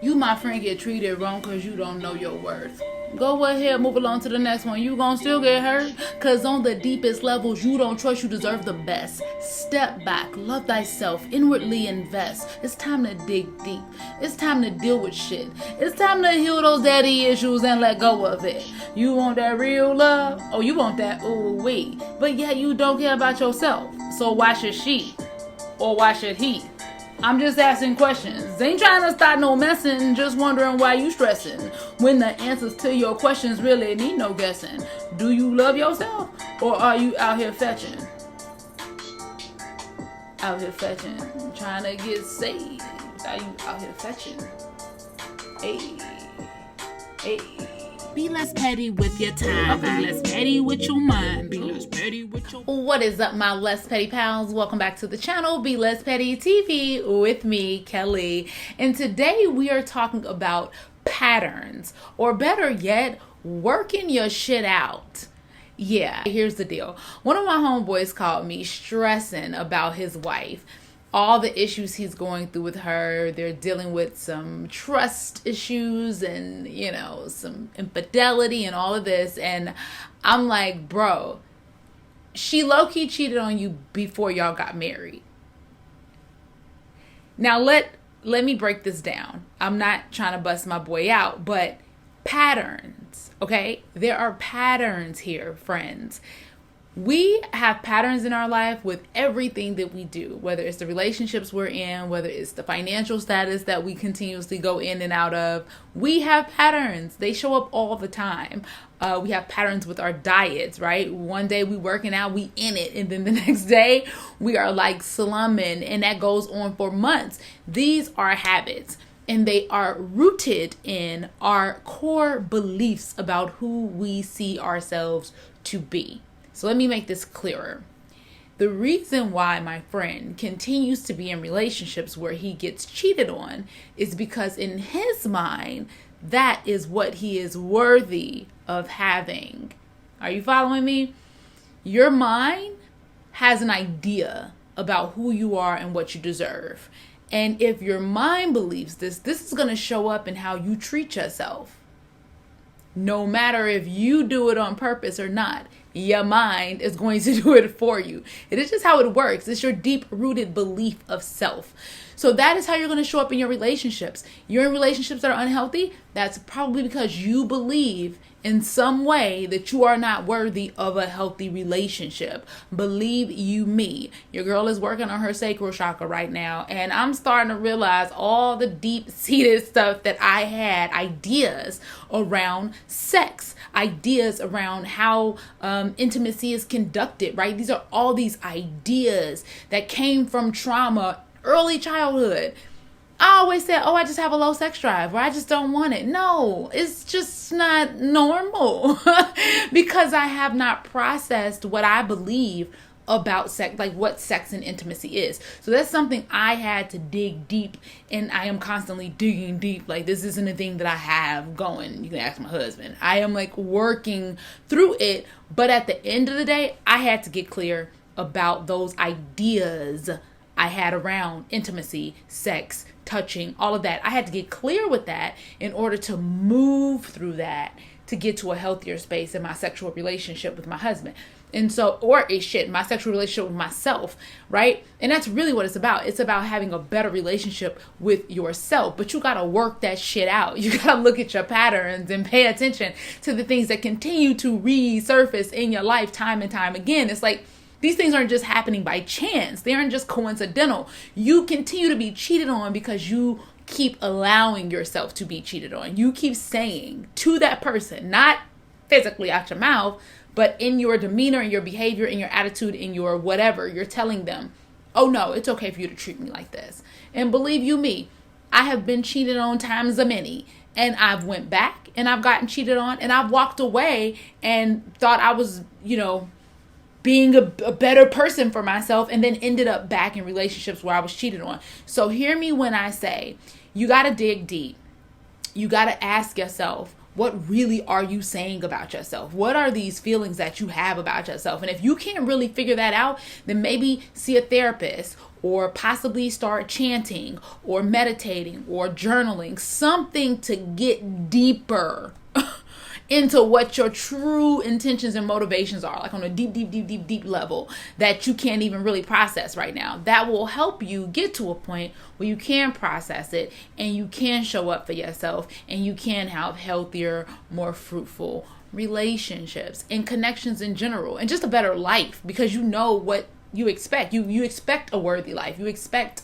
You, my friend, get treated wrong because you don't know your worth. Go ahead, move along to the next one. You gonna still get hurt? Cause on the deepest levels, you don't trust you deserve the best. Step back, love thyself, inwardly invest. It's time to dig deep. It's time to deal with shit. It's time to heal those daddy issues and let go of it. You want that real love? Oh, you want that ooh wee. But yet you don't care about yourself. So why should she? Or why should he? I'm just asking questions. Ain't trying to start no messing, just wondering why you stressing. When the answers to your questions really need no guessing. Do you love yourself? Or are you out here fetching? Out here fetching. Trying to get saved. Are you out here fetching? Hey. Hey. Be less petty with your time. Be less petty with your mind. Be less petty with your... What is up, my less petty pals? Welcome back to the channel, Be Less Petty TV with me, Kellye. And today we are talking about patterns, or better yet, working your shit out. Yeah, here's the deal. One of my homeboys called me stressing about his wife. All the issues he's going through with her. They're dealing with some trust issues and, you know, some infidelity and all of this. And I'm like, bro, she low-key cheated on you before y'all got married. Now, let me break this down. I'm not trying to bust my boy out, but patterns, okay? There are patterns here, friends. We have patterns in our life with everything that we do, whether it's the relationships we're in, whether it's the financial status that we continuously go in and out of. We have patterns. They show up all the time. We have patterns with our diets, right? One day we working out, we in it. And then the next day we are like slumming, and that goes on for months. These are habits, and they are rooted in our core beliefs about who we see ourselves to be. So let me make this clearer. The reason why my friend continues to be in relationships where he gets cheated on is because in his mind, that is what he is worthy of having. Are you following me? Your mind has an idea about who you are and what you deserve. And if your mind believes this is going to show up in how you treat yourself. No matter if you do it on purpose or not, your mind is going to do it for you. It is just how it works. It's your deep-rooted belief of self. So that is how you're going to show up in your relationships. You're in relationships that are unhealthy. That's probably because you believe in some way that you are not worthy of a healthy relationship. Believe you me. Your girl is working on her sacral chakra right now, and I'm starting to realize all the deep-seated stuff that I had, ideas around sex, ideas around how intimacy is conducted, right? These are all these ideas that came from trauma, early childhood. I always said, oh, I just have a low sex drive, or I just don't want it. No, it's just not normal because I have not processed what I believe about sex, like what sex and intimacy is. So that's something I had to dig deep, and I am constantly digging deep. Like, this isn't a thing that I have going. You can ask my husband. I am like working through it, but at the end of the day, I had to get clear about those ideas I had around intimacy, sex, touching, all of that. I had to get clear with that in order to move through that to get to a healthier space in my sexual relationship with my husband. And so, my sexual relationship with myself, right? And that's really what it's about. It's about having a better relationship with yourself, but you got to work that shit out. You got to look at your patterns and pay attention to the things that continue to resurface in your life time and time again. It's like, these things aren't just happening by chance. They aren't just coincidental. You continue to be cheated on because you keep allowing yourself to be cheated on. You keep saying to that person, not physically out your mouth, but in your demeanor, in your behavior, in your attitude, in your whatever, you're telling them, oh no, it's okay for you to treat me like this. And believe you me, I have been cheated on times a many. And I've went back and I've gotten cheated on, and I've walked away and thought I was, being a better person for myself, and then ended up back in relationships where I was cheated on. So hear me when I say, you got to dig deep. You got to ask yourself, what really are you saying about yourself? What are these feelings that you have about yourself? And if you can't really figure that out, then maybe see a therapist, or possibly start chanting or meditating or journaling, something to get deeper into what your true intentions and motivations are, like on a deep level that you can't even really process right now. That will help you get to a point where you can process it and you can show up for yourself and you can have healthier, more fruitful relationships and connections in general, and just a better life, because you know what you expect. You expect a worthy life. You expect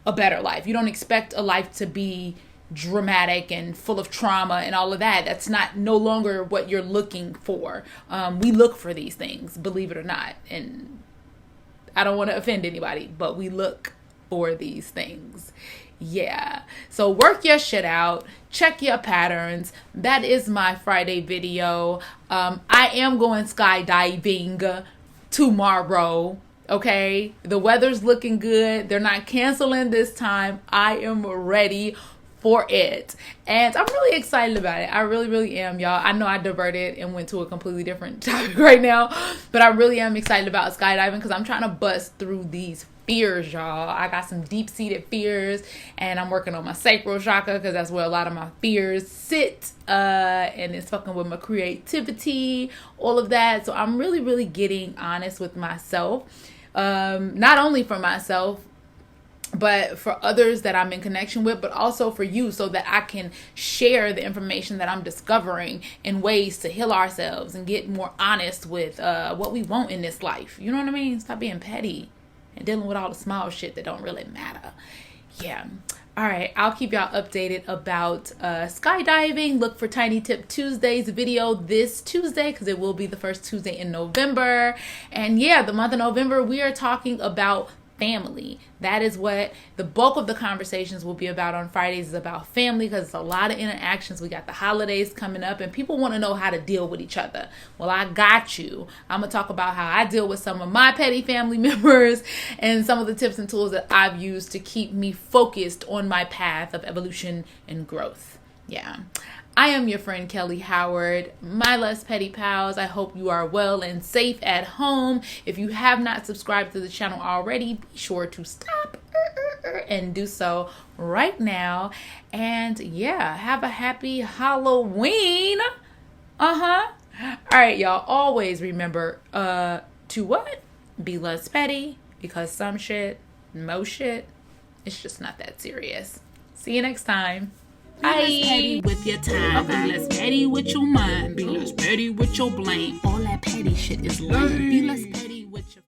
a better life. You don't expect a life to be dramatic and full of trauma and all of that. That's no longer what you're looking for. We look for these things, believe it or not. And I don't want to offend anybody, but we look for these things. Yeah. So work your shit out. Check your patterns. That is my Friday video. I am going skydiving tomorrow. Okay. The weather's looking good. They're not canceling this time. I am ready for it. And I'm really excited about it. I really am, y'all. I know I diverted and went to a completely different topic right now, but I really am excited about skydiving because I'm trying to bust through these fears, y'all. I got some deep-seated fears, and I'm working on my sacral chakra because that's where a lot of my fears sit, and it's fucking with my creativity, all of that. So I'm really getting honest with myself, not only for myself, but for others that I'm in connection with, but also for you, so that I can share the information that I'm discovering in ways to heal ourselves and get more honest with what we want in this life. You know what I mean? Stop being petty and dealing with all the small shit that don't really matter. Yeah. All right. I'll keep y'all updated about skydiving. Look for Tiny Tip Tuesday's video this Tuesday, because it will be the first Tuesday in November. And yeah, the month of November, we are talking about family. That is what the bulk of the conversations will be about on Fridays, is about family, because it's a lot of interactions. We got the holidays coming up and people want to know how to deal with each other. Well, I got you. I'm going to talk about how I deal with some of my petty family members and some of the tips and tools that I've used to keep me focused on my path of evolution and growth. Yeah. I am your friend Kellye Howard, my less petty pals. I hope you are well and safe at home. If you have not subscribed to the channel already, be sure to stop and do so right now. And yeah, have a happy Halloween. All right, y'all. Always remember to what? Be less petty, because some shit, most shit, it's just not that serious. See you next time. Be less petty with your time. Be less petty with your mind. Be less petty with your blame. All that petty shit is lame. Be less petty with your